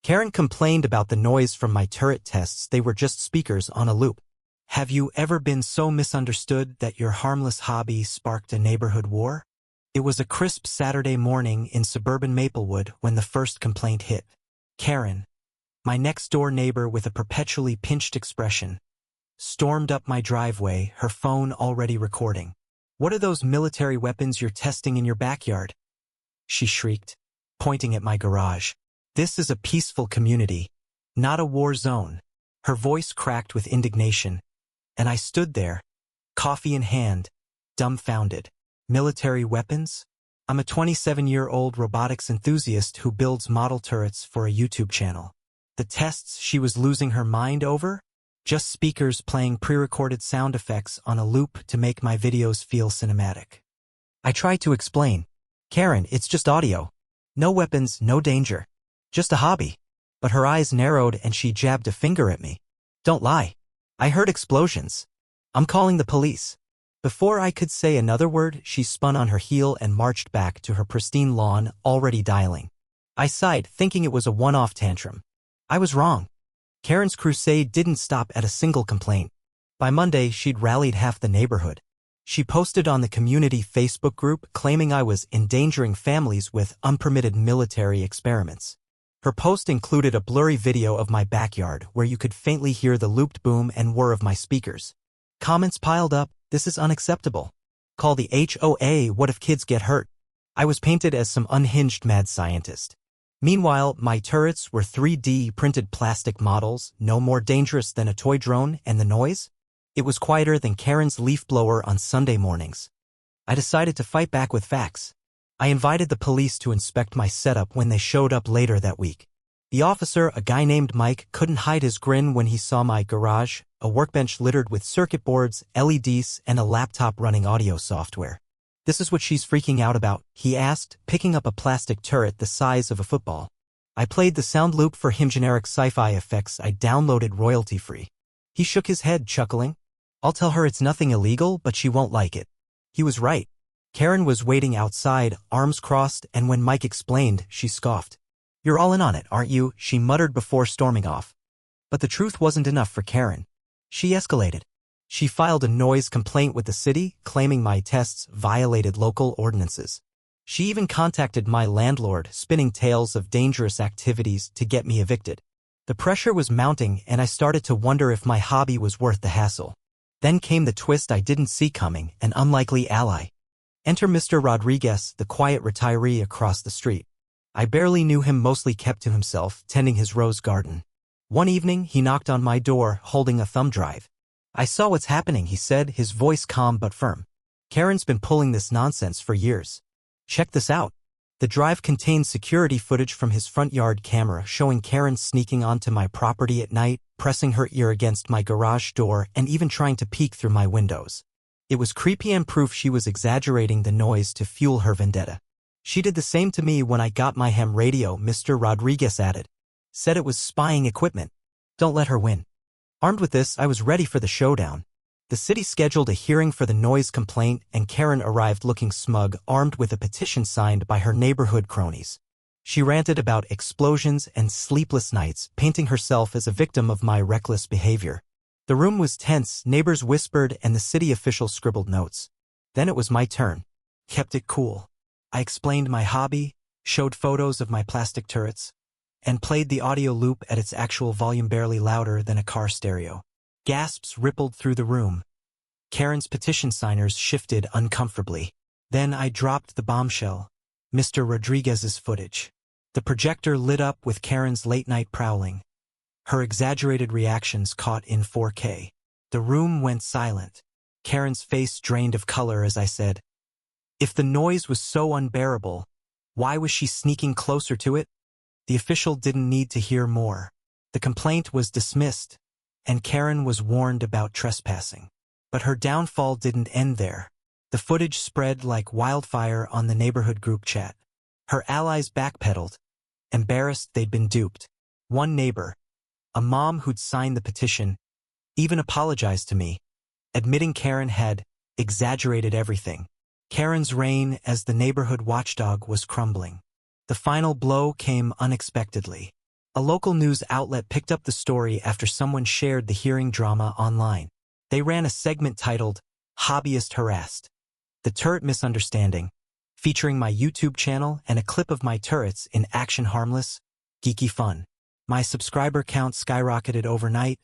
Karen complained about the noise from my turret tests. They were just speakers on a loop. Have you ever been so misunderstood that your harmless hobby sparked a neighborhood war? It was a crisp Saturday morning in suburban Maplewood when the first complaint hit. Karen, my next-door neighbor with a perpetually pinched expression, stormed up my driveway, her phone already recording. "What are those military weapons you're testing in your backyard?" she shrieked, pointing at my garage. "This is a peaceful community, not a war zone." Her voice cracked with indignation, and I stood there, coffee in hand, dumbfounded. Military weapons? I'm a 27-year-old robotics enthusiast who builds model turrets for a YouTube channel. The tests she was losing her mind over? Just speakers playing pre-recorded sound effects on a loop to make my videos feel cinematic. I tried to explain. "Karen, it's just audio. No weapons, no danger. Just a hobby." But her eyes narrowed and she jabbed a finger at me. "Don't lie. I heard explosions. I'm calling the police." Before I could say another word, she spun on her heel and marched back to her pristine lawn, already dialing. I sighed, thinking it was a one-off tantrum. I was wrong. Karen's crusade didn't stop at a single complaint. By Monday, she'd rallied half the neighborhood. She posted on the community Facebook group claiming I was endangering families with unpermitted military experiments. Her post included a blurry video of my backyard where you could faintly hear the looped boom and whir of my speakers. Comments piled up. "This is unacceptable. Call the HOA. What if kids get hurt?" I was painted as some unhinged mad scientist. Meanwhile, my turrets were 3D printed plastic models, no more dangerous than a toy drone, and the noise? It was quieter than Karen's leaf blower on Sunday mornings. I decided to fight back with facts. I invited the police to inspect my setup when they showed up later that week. The officer, a guy named Mike, couldn't hide his grin when he saw my garage, a workbench littered with circuit boards, LEDs, and a laptop running audio software. "This is what she's freaking out about," he asked, picking up a plastic turret the size of a football. I played the sound loop for him, generic sci-fi effects I downloaded royalty-free. He shook his head, chuckling. "I'll tell her it's nothing illegal, but she won't like it." He was right. Karen was waiting outside, arms crossed, and when Mike explained, she scoffed. "You're all in on it, aren't you?" she muttered before storming off. But the truth wasn't enough for Karen. She escalated. She filed a noise complaint with the city, claiming my tests violated local ordinances. She even contacted my landlord, spinning tales of dangerous activities to get me evicted. The pressure was mounting, and I started to wonder if my hobby was worth the hassle. Then came the twist I didn't see coming, an unlikely ally. Enter Mr. Rodriguez, the quiet retiree across the street. I barely knew him, mostly kept to himself, tending his rose garden. One evening, he knocked on my door, holding a thumb drive. "I saw what's happening," he said, his voice calm but firm. "Karen's been pulling this nonsense for years. Check this out." The drive contained security footage from his front yard camera showing Karen sneaking onto my property at night, pressing her ear against my garage door, and even trying to peek through my windows. It was creepy and proof she was exaggerating the noise to fuel her vendetta. She did the same to me when I got my ham radio, Mr. Rodriguez added. Said it was spying equipment. Don't let her win. Armed with this, I was ready for the showdown. The city scheduled a hearing for the noise complaint, and Karen arrived looking smug, armed with a petition signed by her neighborhood cronies. She ranted about explosions and sleepless nights, painting herself as a victim of my reckless behavior. The room was tense, neighbors whispered, and the city official scribbled notes. Then it was my turn. Kept it cool. I explained my hobby, showed photos of my plastic turrets, and played the audio loop at its actual volume, barely louder than a car stereo. Gasps rippled through the room. Karen's petition signers shifted uncomfortably. Then I dropped the bombshell. Mr. Rodriguez's footage. The projector lit up with Karen's late-night prowling. Her exaggerated reactions caught in 4K. The room went silent. Karen's face drained of color as I said, "If the noise was so unbearable, why was she sneaking closer to it?" The official didn't need to hear more. The complaint was dismissed, and Karen was warned about trespassing. But her downfall didn't end there. The footage spread like wildfire on the neighborhood group chat. Her allies backpedaled, embarrassed they'd been duped. One neighbor, a mom who'd signed the petition, even apologized to me, admitting Karen had exaggerated everything. Karen's reign as the neighborhood watchdog was crumbling. The final blow came unexpectedly. A local news outlet picked up the story after someone shared the hearing drama online. They ran a segment titled, Hobbyist Harassed. The Turret Misunderstanding, featuring my YouTube channel and a clip of my turrets in action harmless, geeky fun. My subscriber count skyrocketed overnight,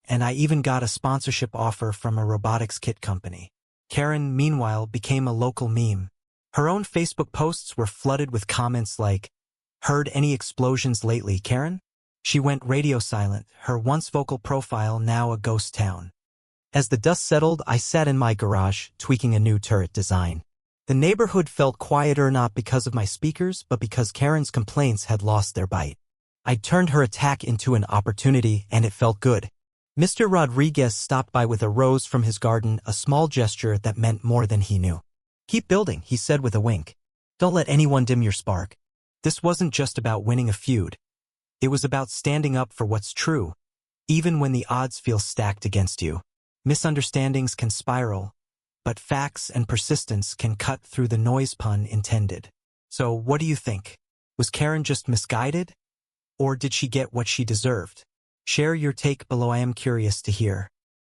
and I even got a sponsorship offer from a robotics kit company. Karen, meanwhile, became a local meme. Her own Facebook posts were flooded with comments like, "Heard any explosions lately, Karen?" She went radio silent, her once vocal profile now a ghost town. As the dust settled, I sat in my garage, tweaking a new turret design. The neighborhood felt quieter not because of my speakers, but because Karen's complaints had lost their bite. I'd turned her attack into an opportunity, and it felt good. Mr. Rodriguez stopped by with a rose from his garden, a small gesture that meant more than he knew. "Keep building," he said with a wink. "Don't let anyone dim your spark." This wasn't just about winning a feud. It was about standing up for what's true, even when the odds feel stacked against you. Misunderstandings can spiral, but facts and persistence can cut through the noise, pun intended. So what do you think? Was Karen just misguided? Or did she get what she deserved? Share your take below. I am curious to hear.